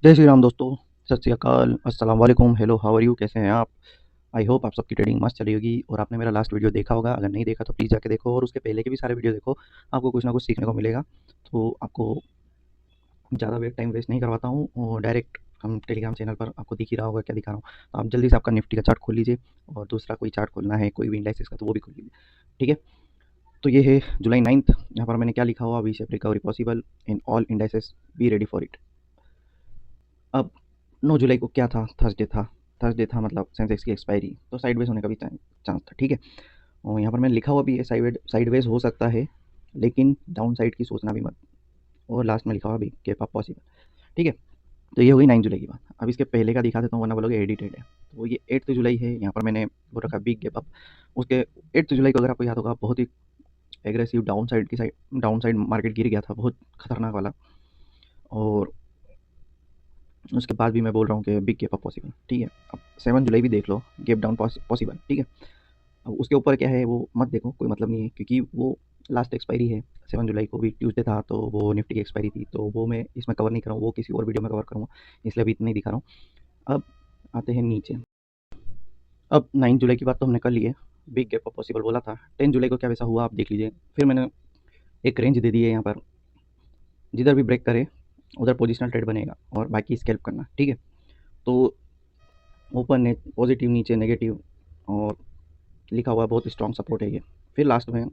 जय श्री राम दोस्तों। सत श्री अकाल, अस्सलाम वालेकुम, हेलो, हाउ आर यू, कैसे हैं आप? आई होप आप सबकी ट्रेडिंग मस्त चली होगी और आपने मेरा लास्ट वीडियो देखा होगा। अगर नहीं देखा तो प्लीज़ जाके देखो और उसके पहले के भी सारे वीडियो देखो। आपको कुछ ना कुछ सीखने को मिलेगा। तो आपको ज़्यादा टाइम वेस्ट नहीं करवाता हूँ और डायरेक्ट हम टेलीग्राम चैनल पर आपको दिख ही रहा होगा क्या दिखा रहा हूँ। तो आप जल्दी से आपका निफ्टी का चार्ट खोल लीजिए और दूसरा कोई चार्ट खोलना है, कोई भी इंडाइसिस का, तो वो भी खोल लीजिए। ठीक है। तो ये है जुलाई 9। यहाँ पर मैंने क्या लिखा हुआ, V shape recovery possible in all indices, be ready for it. अब 9 जुलाई को क्या था, थर्सडे था, मतलब सेंसेक्स की एक्सपायरी, तो साइडवेज होने का भी चांस था। ठीक है। और यहाँ पर मैंने लिखा हुआ भी है साइडवेज हो सकता है, लेकिन डाउन साइड की सोचना भी मत। और लास्ट में लिखा हुआ भी गैप अप पॉसिबल। ठीक है। तो ये हो गई 9 जुलाई की बात। अब इसके पहले का दिखा देता हूँ, वरना बोलोगे एडिटेड है। तो ये 8 जुलाई है। यहाँ पर मैंने वो रखा बिग गैप अप। उसके 8 जुलाई को अगर आपको याद होगा, बहुत ही एग्रेसिव डाउन साइड मार्केट गिर गया था, बहुत खतरनाक वाला। और उसके बाद भी मैं बोल रहा हूँ कि बिग गैप अप पॉसिबल। ठीक है। अब 7 जुलाई भी देख लो, गैप डाउन पॉसिबल। ठीक है। अब उसके ऊपर क्या है वो मत देखो, कोई मतलब नहीं है, क्योंकि वो लास्ट एक्सपायरी है। 7 जुलाई को भी ट्यूसडे था, तो वो निफ्टी की एक्सपायरी थी, तो वो मैं इसमें कवर नहीं कर रहा हूँ, वो किसी और वीडियो में कवर करूँगा, इसलिए अभी इतना ही दिखा रहा हूँ। अब आते हैं नीचे। अब 9 जुलाई की बात तो हमने कर ली है, बिग गैप अप पॉसिबल बोला था। 10 जुलाई को क्या वैसा हुआ आप देख लीजिए। फिर मैंने एक रेंज दे दी है यहाँ पर, जिधर भी ब्रेक करे उधर पोजिशनल ट्रेड बनेगा और बाकी स्कैल्प करना। ठीक है। तो ऊपर ने पॉजिटिव, नीचे नेगेटिव, और लिखा हुआ बहुत स्ट्रॉन्ग सपोर्ट है ये। फिर लास्ट में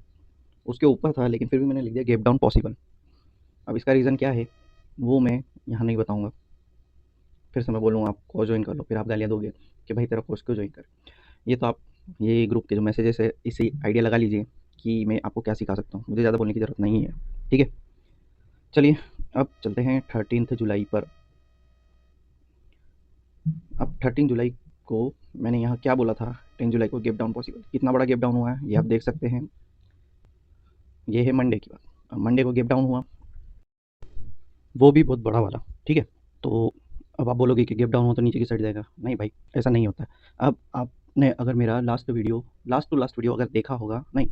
उसके ऊपर था, लेकिन फिर भी मैंने लिख दिया गैप डाउन पॉसिबल। अब इसका रीज़न क्या है वो मैं यहाँ नहीं बताऊँगा। फिर से मैं बोलूँगा आप कोर्स ज्वाइन कर लो, फिर आप गालियाँ दोगे कि भाई तेरा कोर्स क्यों ज्वाइन कर। ये तो आप, ये ग्रुप के जो मैसेजेस है, इससे आइडिया लगा लीजिए कि मैं आपको क्या सिखा सकता हूँ। मुझे ज़्यादा बोलने की ज़रूरत नहीं है। ठीक है। चलिए, अब चलते हैं 13 जुलाई पर। अब 13 जुलाई को मैंने यहाँ क्या बोला था, 10 जुलाई को गैप डाउन पॉसिबल। कितना बड़ा गैप डाउन हुआ है ये आप देख सकते हैं। ये है मंडे की बात। अब मंडे को गैप डाउन हुआ, वो भी बहुत बड़ा वाला। ठीक है। तो अब आप बोलोगे कि गैप डाउन हो तो नीचे की साइड जाएगा। नहीं भाई, ऐसा नहीं होता है। अब आपने अगर मेरा लास्ट टू लास्ट वीडियो अगर देखा होगा, नहीं,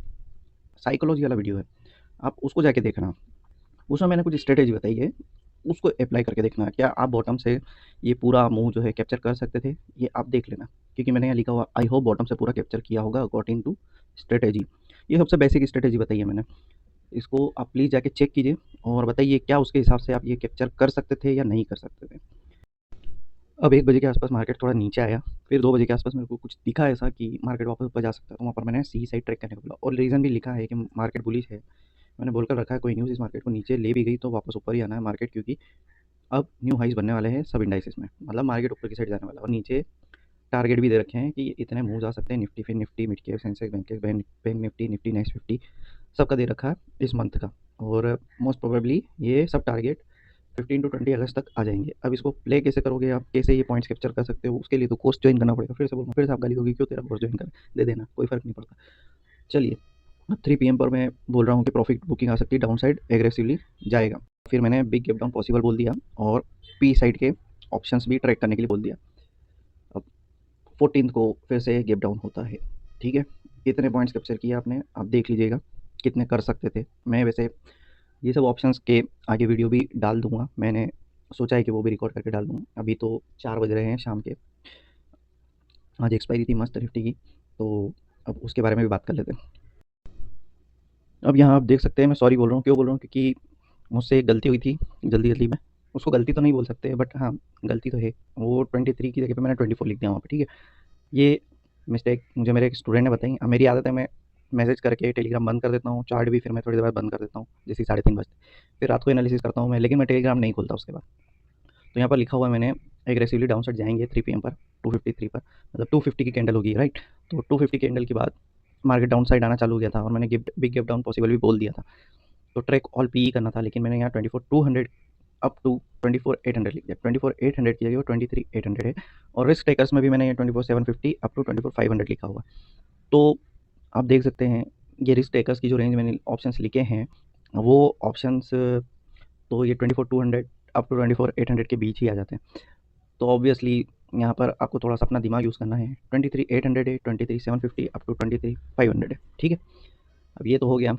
साइकोलॉजी वाला वीडियो है, आप उसको जाके देखना। उसमें मैंने कुछ स्ट्रेटेजी बताई है, उसको अप्लाई करके देखना। क्या आप बॉटम से ये पूरा मूव जो है कैप्चर कर सकते थे, ये आप देख लेना। क्योंकि मैंने यहाँ लिखा हुआ, आई होप बॉटम से पूरा कैप्चर किया होगा अकॉर्डिंग टू स्ट्रेटेजी। ये सबसे बेसिक स्ट्रेटेजी बताई है मैंने। इसको आप प्लीज़ जाके चेक कीजिए और बताइए क्या उसके हिसाब से आप ये कैप्चर कर सकते थे या नहीं कर सकते थे। अब 1 बजे के आसपास मार्केट थोड़ा नीचे आया, फिर 2 बजे के आसपास मेरे को कुछ दिखा ऐसा कि मार्केट वापस ऊपर जा सकता है, तो वहाँ पर मैंने सी साइड ट्रैक करने को बोला और रीज़न भी लिखा है कि मार्केट बुलिश है। मैंने बोलकर रखा है कोई न्यूज़ इस मार्केट को नीचे ले भी गई तो वापस ऊपर ही आना है मार्केट, क्योंकि अब न्यू हाइज़ बनने वाले हैं सब इंडाइसेस में, मतलब मार्केट ऊपर की साइड जाने वाला है। और नीचे टारगेट भी दे रखे हैं कि इतने मूव्स आ सकते हैं निफ्टी, फिर Nifty, mid cap, Sensex, bank Nifty, Nifty next 50, सबका दे रखा है इस मंथ का। और मोस्ट प्रोबेबली ये सब टारगेट 15 टू 20 अगस्त तक आ जाएंगे। अब इसको प्ले कैसे करोगे आप, कैसे ये पॉइंट्स कैप्चर कर सकते हो, उसके लिए तो कोर्स ज्वाइन करना पड़ेगा। फिर से बोलूँगा, फिर से आप गाली दोगे क्यों तेरा कोर्स ज्वाइन कर, दे देना, कोई फ़र्क नहीं पड़ता। चलिए, 3 पीएम पर मैं बोल रहा हूँ कि प्रॉफिट बुकिंग आ सकती है, डाउन साइड एग्रेसिवली जाएगा। फिर मैंने बिग गैप डाउन पॉसिबल बोल दिया और पी साइड के ऑप्शंस भी ट्रैक करने के लिए बोल दिया। अब 14 को फिर से गैप डाउन होता है। ठीक है। कितने पॉइंट्स कैप्चर किए आपने, आप देख लीजिएगा कितने कर सकते थे। मैं वैसे ये सब ऑप्शंस के आगे वीडियो भी डाल दूँगा, मैंने सोचा है कि वो भी रिकॉर्ड करके डाल दूँगा। अभी तो 4 बज रहे हैं शाम के, आज एक्सपायरी थी मस्त निफ्टी की, तो अब उसके बारे में भी बात कर लेते हैं। अब यहाँ आप देख सकते हैं, मैं सॉरी बोल रहा हूँ, क्यों बोल रहा हूँ, क्योंकि मुझसे एक गलती हुई थी जल्दी-जल्दी में। उसको गलती तो नहीं बोल सकते, बट हाँ, गलती तो है। वो 23 की जगह पे मैंने 24 लिख दिया वहाँ पे। ठीक है। ये मिस्टेक मुझे मेरे एक स्टूडेंट ने बताई। अब मेरी आदत है, मैं मैसेज करके टेलीग्राम बंद कर देता हूँ, चार्ट भी फिर मैं थोड़ी देर बाद बंद कर देता हूँ, जैसे ही 3:30 बजते। फिर रात को एनालिसिस करता हूँ मैं, लेकिन मैं टेलीग्राम नहीं खोलता उसके बाद। तो यहाँ पर लिखा हुआ है मैंने, एग्रेसिवली डाउन साइड जाएँगे 3 पीएम पर, 253 पर, मतलब 250 की कैंडल होगी, राइट? तो 250 कैंडल के बाद मार्केट डाउन साइड आना चालू हो गया था और मैंने बिग गैप डाउन पॉसिबल भी बोल दिया था। तो ट्रैक ऑल पीई करना था, लेकिन मैंने यहाँ 24,200 अप टू 24,800 लिख दिया। 24,800 की जगह वो 23,800 है। और रिस्क टेकर्स में भी मैंने ये 24,750 अप टू 24,500 लिखा हुआ। तो आप देख सकते हैं, ये रिस्क टेकर्स की जो रेंज मैंने ऑप्शंस लिखे हैं, वो ऑप्शंस तो ये 24,200 अप टू 24,800 के बीच ही आ जाते हैं। तो ऑब्वियसली यहाँ पर आपको थोड़ा सा अपना दिमाग यूज़ करना है। 23,800 है, 23,750 अप टू 23,500 है। ठीक है। अब ये तो हो गया,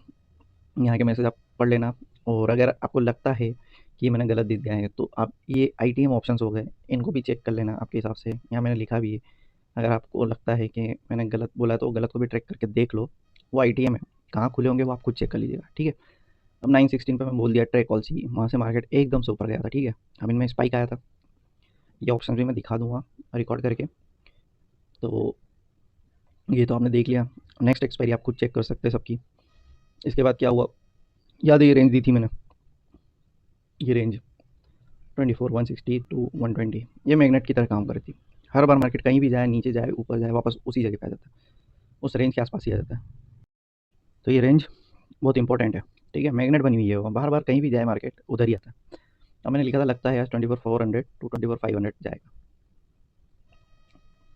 यहाँ के मैसेज आप पढ़ लेना। और अगर आपको लगता है कि मैंने गलत दे दिया है। तो आप ये आईटीएम ऑप्शंस हो गए, इनको भी चेक कर लेना आपके हिसाब से। यहाँ मैंने लिखा भी है, अगर आपको लगता है कि मैंने गलत बोला तो गलत को भी ट्रैक करके देख लो। वो आईटीएम है, कहाँ खुले होंगे वो आप खुद चेक कर लीजिएगा, ठीक है। अब 916 पे मैं बोल दिया ट्रैक ऑल सी, वहाँ से मार्केट एकदम से ऊपर गया था, ठीक है। अब इनमें स्पाइक आया था, ये ऑप्शन भी मैं दिखा दूंगा रिकॉर्ड करके। तो ये तो आपने देख लिया। नेक्स्ट एक्सपायरी आप खुद चेक कर सकते हैं सबकी। इसके बाद क्या हुआ, याद है ये रेंज दी थी मैंने, ये रेंज 24 160 टू 120, ये मैग्नेट की तरह काम कर रही थी। हर बार मार्केट कहीं भी जाए, नीचे जाए ऊपर जाए, वापस उसी जगह पे आ जाता है, उस रेंज के आसपास ही आ जाता है। तो ये रेंज बहुत इंपॉर्टेंट है, ठीक है। मैग्नेट बनी हुई है, वो बार बार कहीं भी जाए मार्केट उधर ही आता है। अब मैंने लिखा था लगता है यार 24 400 टू 24 500 जाएगा।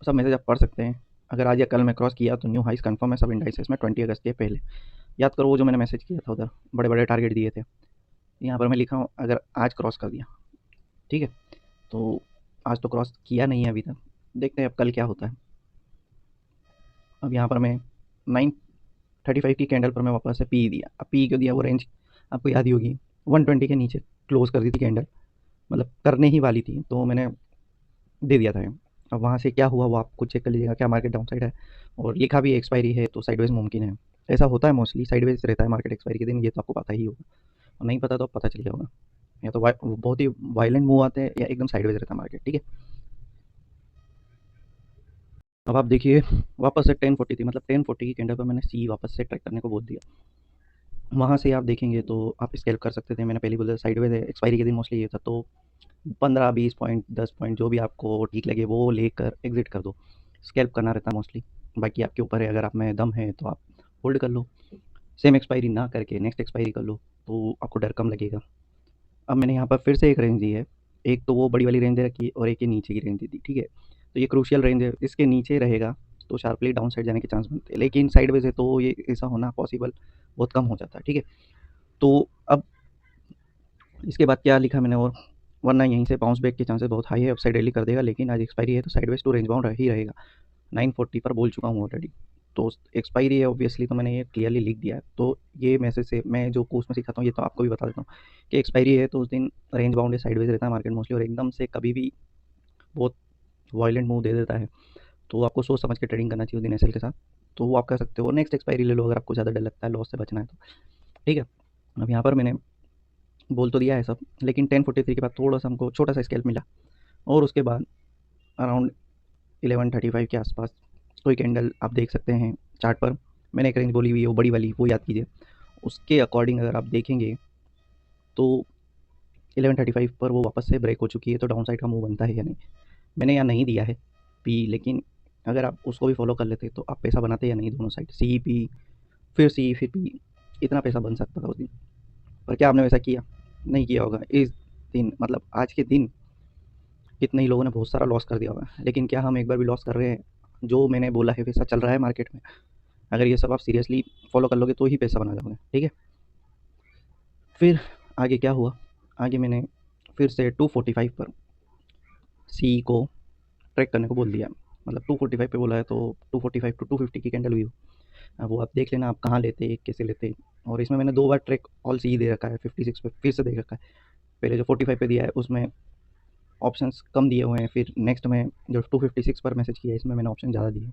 सब मैसेज आप पढ़ सकते हैं। अगर आज या कल में क्रॉस किया तो न्यू हाइस कंफर्म है सब इंडाइसेस में 20 अगस्त के पहले। याद करो वो जो मैंने मैसेज किया था उधर, बड़े बड़े टारगेट दिए थे। यहाँ पर मैं लिखा हूँ अगर आज क्रॉस कर दिया, ठीक है। तो आज तो क्रॉस किया नहीं है अभी तक, देखते हैं अब कल क्या होता है। अब यहाँ पर मैं 935 की कैंडल पर मैं वापस से पी दिया। अब पी क्यों दिया, वो रेंज आपको याद ही होगी, 120 के नीचे क्लोज कर दी थी कैंडल, मतलब करने ही वाली थी, तो मैंने दे दिया था। अब वहाँ से क्या हुआ वो आप खुद चेक कर लीजिएगा, क्या मार्केट डाउन साइड है, और लिखा भी एक्सपायरी है तो साइडवेज मुमकिन है। ऐसा होता है मोस्टली, साइडवेज रहता है मार्केट एक्सपायरी के दिन, ये तो आपको पता ही होगा, और नहीं पता तो पता चल गया होगा। या तो बहुत ही वायलेंट मूव आते हैं या एकदम साइडवेज रहता है मार्केट, ठीक है। अब आप देखिए वापस से 1040 थी, मतलब 1040 की कैंडल पर मैंने सी वापस से ट्रैक करने को बोल दिया। वहाँ से आप देखेंगे तो आप स्केल्प कर सकते थे, मैंने पहले बोला साइडवेज है, एक्सपायरी के दिन मोस्टली ये था। तो 15 20 पॉइंट 10 पॉइंट जो भी आपको ठीक लगे वो लेकर एग्जिट कर दो। स्केल्प करना रहता है मोस्टली, बाकी आपके ऊपर है। अगर आप में दम है तो आप होल्ड कर लो, सेम एक्सपायरी ना करके नेक्स्ट एक्सपायरी कर लो, तो आपको डर कम लगेगा। अब मैंने यहाँ पर फिर से एक रेंज दी है, एक तो वो बड़ी वाली रेंज दे रखी है और एक ये नीचे की रेंज दी थी, ठीक है। तो ये क्रूशियल रेंज है, इसके नीचे रहेगा तो शार्पली डाउन साइड जाने के चांस बनते हैं, लेकिन साइडवेज है तो ये ऐसा होना पॉसिबल बहुत कम हो जाता है, ठीक है। तो अब इसके बाद क्या लिखा मैंने, और वरना यहीं से बाउंस बैक के चांसेस बहुत हाई है, अपसाइड रैली कर देगा, लेकिन आज एक्सपायरी है तो साइडवेज टू रेंज बाउंड ही रहेगा। 940 पर बोल चुका हूँ ऑलरेडी, तो एक्सपायरी है ऑब्वियसली, तो मैंने ये क्लियरली लिख दिया है। तो ये मैसेज से मैं जो कोर्स में सिखाता हूँ ये तो आपको भी बता देता हूँ कि एक्सपायरी है तो उस दिन रेंज बाउंड है, साइडवेज रहता है मार्केट मोस्टली, और एकदम से कभी भी बहुत वायलेंट मूव दे देता है। तो आपको सोच समझ के ट्रेडिंग करना चाहिए उस दिन एसएल के साथ, तो वो आप कर सकते हो। नेक्स्ट एक्सपायरी ले लो अगर आपको ज़्यादा डर लगता है लॉस से बचना है तो, ठीक है। अब यहाँ पर मैंने बोल तो दिया है सब, लेकिन 1043 के बाद थोड़ा सा हमको छोटा सा स्केल्प मिला, और उसके बाद अराउंड 1135 के आसपास कोई कैंडल आप देख सकते हैं चार्ट पर। मैंने एक रेंज बोली हुई है वो बड़ी वाली, वो याद कीजिए। उसके अकॉर्डिंग अगर आप देखेंगे तो 1135 पर वो वापस से ब्रेक हो चुकी है, तो डाउन साइड का मूव बनता है या नहीं। मैंने यहाँ नहीं दिया है पी, लेकिन अगर आप उसको भी फॉलो कर लेते तो आप पैसा बनाते या नहीं, दोनों साइड सी पी फिर सी फिर पी, इतना पैसा बन सकता था उस दिन। पर क्या आपने वैसा किया, नहीं किया होगा इस दिन, मतलब आज के दिन कितने ही लोगों ने बहुत सारा लॉस कर दिया होगा। लेकिन क्या हम एक बार भी लॉस कर रहे हैं, जो मैंने बोला है वैसा चल रहा है मार्केट में। अगर ये सब आप सीरियसली फॉलो कर लोगे तो ही पैसा बना जाओगे, ठीक है। फिर आगे क्या हुआ, आगे मैंने फिर से 245 पर सी को ट्रैक करने को बोल दिया, मतलब 245 पे बोला है तो 245 टू 250 की कैंडल हुई हो। अब वो आप देख लेना आप कहाँ लेते कैसे लेते। और इसमें मैंने 2 बार ट्रैक ऑल सी दे रखा है, 56 पे फिर से दे रखा है। पहले जो 45 पे दिया है उसमें ऑप्शंस कम दिए हुए हैं, फिर नेक्स्ट में जो 256 पर मैसेज किया है इसमें मैंने ऑप्शन ज़्यादा दिए।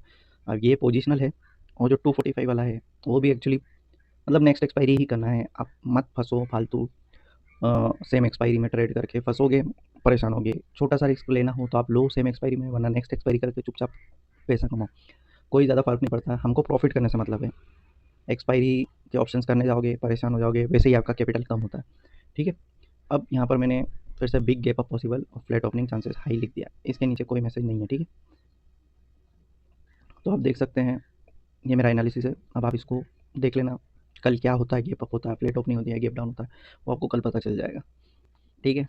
अब ये पोजिशनल है, और जो 245 वाला है वो भी एक्चुअली मतलब नेक्स्ट एक्सपायरी ही करना है। आप मत फंसो फालतू, सेम एक्सपायरी में ट्रेड करके फंसोगे, परेशान होगे। छोटा सा रिस्क लेना हो तो आप लो सेम एक्सपायरी में, वरना नेक्स्ट एक्सपायरी करके चुपचाप पैसा कमाओ, कोई ज़्यादा फ़र्क नहीं पड़ता। हमको प्रॉफिट करने से मतलब है, एक्सपायरी के ऑप्शंस करने जाओगे परेशान हो जाओगे, वैसे ही आपका कैपिटल कम होता है, ठीक है। अब यहाँ पर मैंने फिर से बिग गैप अप पॉसिबल और फ्लैट ओपनिंग चांसेस हाई लिख दिया, इसके नीचे कोई मैसेज नहीं है, ठीक है। तो आप देख सकते हैं ये मेरा एनालिसिस है। अब आप इसको देख लेना, कल क्या होता है, गैप अप होता है, फ्लैट ओपनिंग होती है, गैप डाउन होता है, वो आपको कल पता चल जाएगा, ठीक है।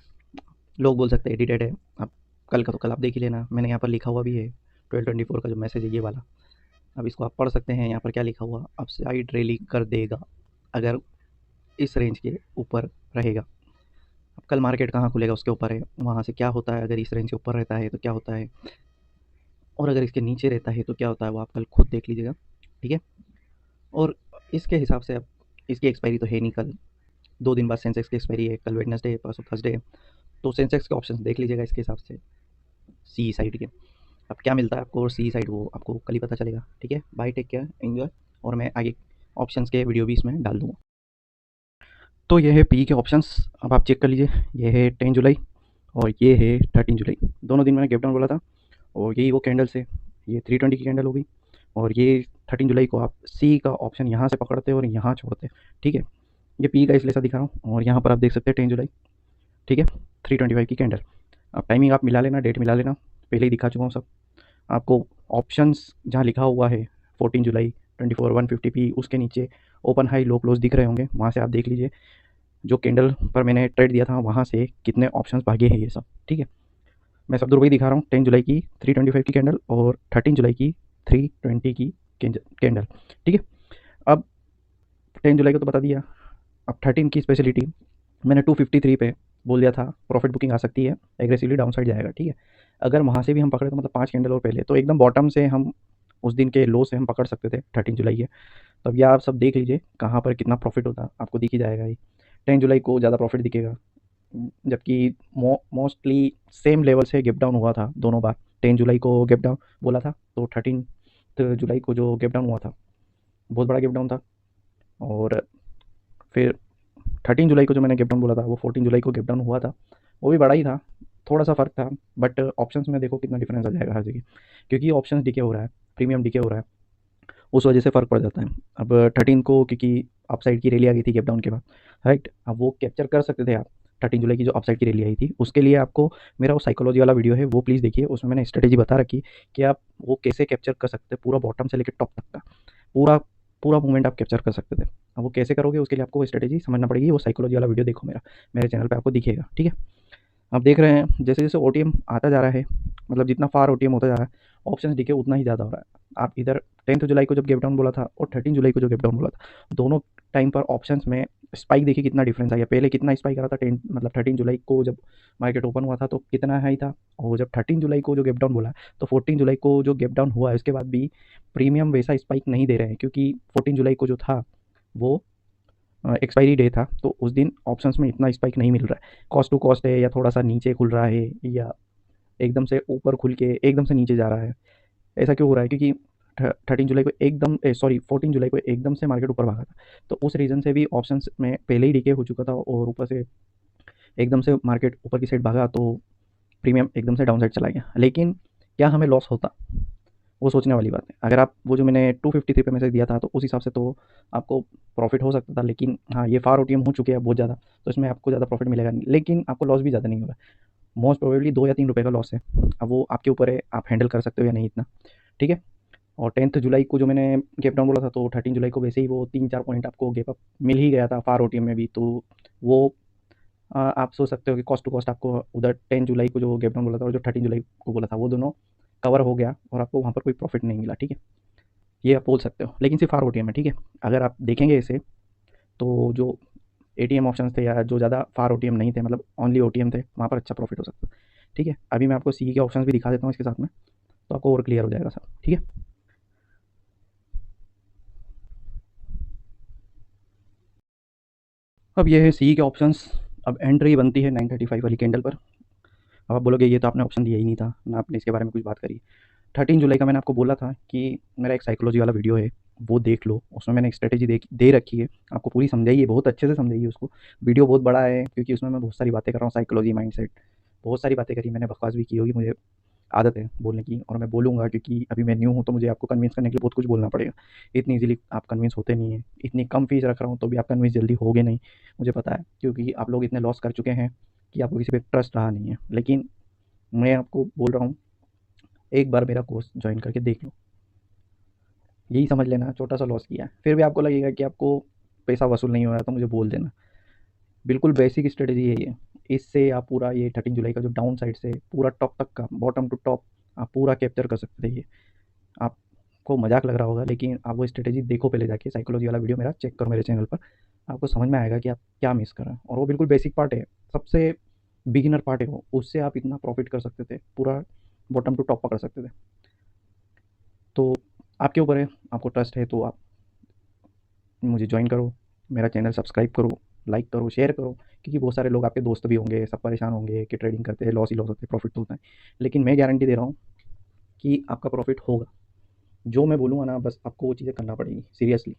लोग बोल सकते हैं एडिटेड है, अब कल का तो कल आप देख ही लेना। मैंने यहाँ पर लिखा हुआ भी है 1224 का जो मैसेज है ये वाला, अब इसको आप पढ़ सकते हैं। यहाँ पर क्या लिखा हुआ, अब साइड रैली कर देगा अगर इस रेंज के ऊपर रहेगा। अब कल मार्केट कहाँ खुलेगा उसके ऊपर है, वहाँ से क्या होता है, अगर इस रेंज के ऊपर रहता है तो क्या होता है, और अगर इसके नीचे रहता है तो क्या होता है, वो आप कल खुद देख लीजिएगा, ठीक है। और इसके हिसाब से अब इसकी एक्सपायरी तो है नहीं कल, 2 दिन बाद सेंसेक्स की एक्सपायरी है, कल वेडनेसडे है, परसों थर्सडे है, तो सेंसेक्स के ऑप्शन देख लीजिएगा इसके हिसाब से सी साइड के। अब क्या मिलता है आपको सी साइड वो आपको कल ही पता चलेगा। ठीक है, बाय, टेक केयर, एंजॉय। और मैं आगे ऑप्शंस के वीडियो भी इसमें डाल दूँगा। तो ये है पी के ऑप्शंस, अब आप चेक कर लीजिए। ये है 10 जुलाई और ये है 13 जुलाई। दोनों दिन मैंने गैप डाउन बोला था और यही वो कैंडल्स है। ये 320 की कैंडल होगी और ये 13 जुलाई को आप सी का ऑप्शन यहाँ से पकड़ते और यहाँ छोड़ते। ठीक है, ये पी का इसलिए ऐसा दिखा रहा हूँ और यहाँ पर आप देख सकते हैं 10 जुलाई। ठीक है, 325 की कैंडल। अब टाइमिंग आप मिला लेना, डेट मिला लेना, पहले ही दिखा चुका हूँ सब आपको। ऑप्शंस जहाँ लिखा हुआ है 14 जुलाई 24 150 पी, उसके नीचे ओपन हाई लो क्लोज दिख रहे होंगे, वहाँ से आप देख लीजिए जो कैंडल पर मैंने ट्रेड दिया था वहाँ से कितने ऑप्शंस भागे हैं ये सब। ठीक है, मैं सब रुपये दिखा रहा हूँ। 10 जुलाई की 325 की कैंडल और 13 जुलाई की 320 की कैंडल। ठीक है, अब 10 जुलाई को तो बता दिया। अब 13 की स्पेशलिटी मैंने 253 पे बोल दिया था प्रॉफिट बुकिंग आ सकती है, एग्रेसिवली डाउन साइड जाएगा। ठीक है, अगर वहाँ से भी हम पकड़े तो मतलब 5 कैंडल और पहले तो एकदम बॉटम से हम उस दिन के लो से हम पकड़ सकते थे 13 जुलाई के। तो अब यह आप सब देख लीजिए कहाँ पर कितना प्रॉफिट होता आपको दिख ही जाएगा ही। 10 जुलाई को ज़्यादा प्रॉफिट दिखेगा, जबकि मोस्टली सेम लेवल से गैप डाउन हुआ था दोनों बार। 10 जुलाई को गैप डाउन बोला था तो 13 जुलाई को जो गैप डाउन हुआ था बहुत बड़ा गैप डाउन था। और फिर 13 जुलाई को जो मैंने गैप डाउन बोला था वो 14 जुलाई को गैप डाउन हुआ था, वो भी बड़ा ही था, थोड़ा सा फ़र्क था। बट ऑप्शंस में देखो कितना डिफरेंस आ जाएगा हर जगह, क्योंकि ऑप्शंस डिके हो रहा है, प्रीमियम डिके हो रहा है, उस वजह से फ़र्क पड़ जाता है। अब 13 को क्योंकि अपसाइड की रैली आ गई थी गैप डाउन के बाद, राइट, अब वो कैप्चर कर सकते थे आप। 13 जुलाई की जो अपसाइड की रैली आई थी उसके लिए आपको मेरा वो साइकोलॉजी वाला वीडियो है वो प्लीज़ देखिए, उसमें मैंने स्ट्रेटेजी बता रखी कि आप वो कैसे कैप्चर कर सकते हैं पूरा बॉटम से लेकर टॉप तक का पूरा पूरा मूवमेंट आप कैप्चर कर सकते थे। अब वो कैसे करोगे उसके लिए आपको वो स्ट्रेटेजी समझना पड़ेगी, वो साइकोलॉजी वाला वीडियो देखो मेरे चैनल पे आपको दिखेगा। ठीक है, आप देख रहे हैं जैसे जैसे ओटीएम आता जा रहा है, मतलब जितना फार ओटीएम होता जा रहा है ऑप्शन डिके उतना ही ज़्यादा हो रहा है। आप इधर 10 जुलाई को जब गैप डाउन बोला था और 13 जुलाई को जो गैप डाउन बोला था, दोनों टाइम पर ऑप्शंस में स्पाइक देखिए कितना डिफरेंस आ गया। पहले कितना स्पाइक आ रहा था 10 मतलब 13 जुलाई को जब मार्केट ओपन हुआ था तो कितना हाई था, और जब 13 जुलाई को जो गैप डाउन बोला तो 14 जुलाई को जो गैप डाउन हुआ है उसके बाद भी प्रीमियम वैसा स्पाइक नहीं दे रहे हैं, क्योंकि 14 जुलाई को जो था वो एक्सपायरी डे था, तो उस दिन ऑप्शंस में इतना स्पाइक नहीं मिल रहा है। कॉस्ट टू कॉस्ट है या थोड़ा सा नीचे खुल रहा है या एकदम से ऊपर खुल के एकदम से नीचे जा रहा है। ऐसा क्यों हो रहा है, क्योंकि 13 जुलाई को एकदम 14 जुलाई को एकदम से मार्केट ऊपर भागा था, तो उस रीज़न से भी ऑप्शंस में पहले ही डीके हो चुका था और ऊपर से एकदम से मार्केट ऊपर की साइड भागा तो प्रीमियम एकदम से डाउन साइड चला गया। लेकिन क्या हमें लॉस होता, वो सोचने वाली बात है। अगर आप वो जो मैंने 253 पे मैसेज दिया था तो उस हिसाब से तो आपको प्रॉफिट हो सकता था, लेकिन हाँ ये फार ओटीएम हो चुके हैं बहुत ज़्यादा, तो इसमें आपको ज़्यादा प्रॉफिट मिलेगा नहीं, लेकिन आपको लॉस भी ज़्यादा नहीं होगा। मोस्ट प्रोबेबली 2 या 3 रुपये का लॉस है, अब वो आपके ऊपर है आप हैंडल कर सकते हो या नहीं इतना। ठीक है, और 10 जुलाई को जो मैंने गैप डाउन बोला था तो 13 जुलाई को वैसे ही वो 3-4 पॉइंट आपको गैप अप मिल ही गया था फार ओटीएम में भी, तो वो आप सोच सकते हो कि कॉस्ट टू कॉस्ट आपको उधर 10 जुलाई को जो गैप डाउन बोला था और जो 13 जुलाई को बोला था वो दोनों कवर हो गया और आपको वहाँ पर कोई प्रॉफिट नहीं मिला। ठीक है, ये आप बोल सकते हो, लेकिन सिर्फ आर ओटीएम है। ठीक है, अगर आप देखेंगे इसे तो जो एटीएम ऑप्शन थे या जो ज़्यादा फार ओटीएम नहीं थे, मतलब ओनली ओटीएम थे, वहाँ पर अच्छा प्रॉफिट हो सकता है। ठीक है, अभी मैं आपको सी के ऑप्शन भी दिखा देता हूँ इसके साथ में, तो आपको और क्लियर हो जाएगा सब। ठीक है, अब ये है सी के ऑप्शंस। अब एंट्री बनती है 935 वाली कैंडल पर। अब आप बोलोगे ये तो आपने ऑप्शन दिया ही नहीं था ना, आपने इसके बारे में कुछ बात करी। 13 जुलाई का मैंने आपको बोला था कि मेरा एक साइकोलॉजी वाला वीडियो है वो देख लो, उसमें मैंने एक स्ट्रेटेजी दे रखी है, आपको पूरी समझाई है, बहुत अच्छे से समझाई है उसको। वीडियो बहुत बड़ा है क्योंकि उसमें मैं बहुत सारी बातें कर रहा हूँ, साइकोलॉजी माइंडसेट बहुत सारी बातें करी मैंने, बकवास भी की होगी, मुझे आदत है बोलने की और मैं बोलूँगा, क्योंकि अभी मैं न्यू हूँ तो मुझे आपको कन्विंस करने के लिए बहुत कुछ बोलना पड़ेगा। इतनी ईज़िली आप कन्विंस होते नहीं हैं, इतनी कम फीस रख रहा हूँ तो भी आप कन्विंस जल्दी होगे नहीं, मुझे पता है, क्योंकि आप लोग इतने लॉस कर चुके हैं कि आपको किसी पे ट्रस्ट रहा नहीं है। लेकिन मैं आपको बोल रहा हूँ एक बार मेरा कोर्स ज्वाइन करके देख लो, यही समझ लेना छोटा सा लॉस किया है। फिर भी आपको लगेगा कि आपको पैसा वसूल नहीं हो रहा तो मुझे बोल देना, बिल्कुल बेसिक स्ट्रेटजी है ये। इससे आप पूरा ये 13 जुलाई का जो डाउन साइड से पूरा टॉप तक का बॉटम टू टॉप आप पूरा कैप्चर कर सकते थे। ये आपको मजाक लग रहा होगा, लेकिन आप वो स्ट्रेटजी देखो पहले जाके, साइकोलॉजी वाला वीडियो मेरा चेक करो मेरे चैनल पर, आपको समझ में आएगा कि आप क्या मिस कर रहे हैं। और वो बिल्कुल बेसिक पार्ट है, सबसे बिगिनर पार्ट है वो, उससे आप इतना प्रॉफिट कर सकते थे, पूरा बॉटम टू टॉप पकड़ सकते थे। तो आपके ऊपर है, आपको ट्रस्ट है तो आप मुझे ज्वाइन करो, मेरा चैनल सब्सक्राइब करो, लाइक करो, शेयर करो, क्योंकि बहुत सारे लोग आपके दोस्त भी होंगे, सब परेशान होंगे कि ट्रेडिंग करते हैं, लॉस ही लॉस होते हैं, प्रॉफिट तो होता है। लेकिन मैं गारंटी दे रहा हूँ कि आपका प्रॉफिट होगा। जो मैं बोलूँगा ना, बस आपको वो चीज़ें करना पड़ेगी सीरियसली,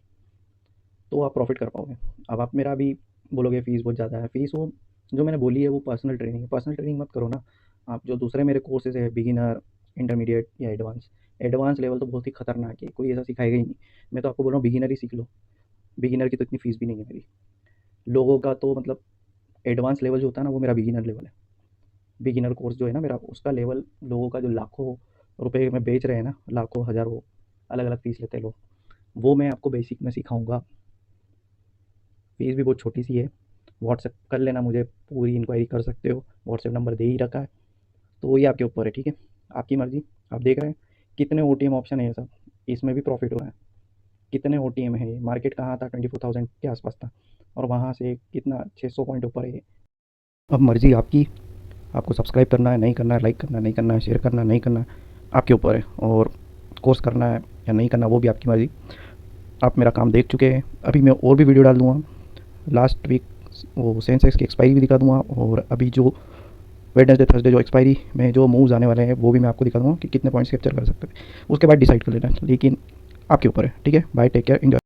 तो आप प्रॉफिट कर पाओगे। अब आप मेरा भी बोलोगे फ़ीस बहुत ज़्यादा है, फ़ीस वो जो मैंने बोली है वो पर्सनल ट्रेनिंग है। पर्सनल ट्रेनिंग मत करो ना। आप जो दूसरे मेरे कोर्सेज़ है, बिगिनर, इंटरमीडिएट या एडवांस, एडवांस लेवल तो बहुत ही खतरनाक है, कोई ऐसा सिखाएगा ही नहीं। मैं तो आपको बोल रहा हूँ बिगिनर ही सीख लो। बिगिनर की तो इतनी फ़ीस भी नहीं है मेरी। लोगों का तो मतलब एडवांस लेवल जो होता है ना, वो मेरा बिगिनर लेवल है। बिगिनर कोर्स जो है ना मेरा, उसका लेवल लोगों का जो लाखों रुपए में बेच रहे हैं ना, लाखों हज़ारों अलग अलग फीस लेते हैं लोग, वो मैं आपको बेसिक में सिखाऊंगा। फीस भी बहुत छोटी सी है। व्हाट्सएप कर लेना मुझे, पूरी इंक्वायरी कर सकते हो, व्हाट्सएप नंबर दे ही रखा है। तो ये आपके ऊपर है, ठीक है, आपकी मर्ज़ी। आप देख रहे हैं कितने ओ ऑप्शन है ये सब, इसमें भी प्रॉफिट हो रहा है। कितने ओ है ये, मार्केट कहाँ था, 24,000 के आसपास था, और वहाँ से कितना 600 पॉइंट ऊपर है ये। अब मर्ज़ी आपकी, आपको सब्सक्राइब करना है, नहीं करना है, लाइक करना है, नहीं करना है, शेयर करना है, नहीं करना है, आपके ऊपर है। और कोर्स करना है या नहीं करना, वो भी आपकी मर्ज़ी। आप मेरा काम देख चुके हैं, अभी मैं और भी वीडियो डाल दूँगा। लास्ट वीक वो सेंसेक्स की एक्सपायरी भी दिखा दूँगा, और अभी जो वेडनेसडे थर्सडे जो एक्सपायरी में जो मूव्स आने वाले हैं वो भी मैं आपको दिखा दूँगा कि कितने पॉइंट्स कैप्चर कर सकते हैं। उसके बाद डिसाइड कर लेना, लेकिन आपके ऊपर है, ठीक है। Bye, take care, enjoy.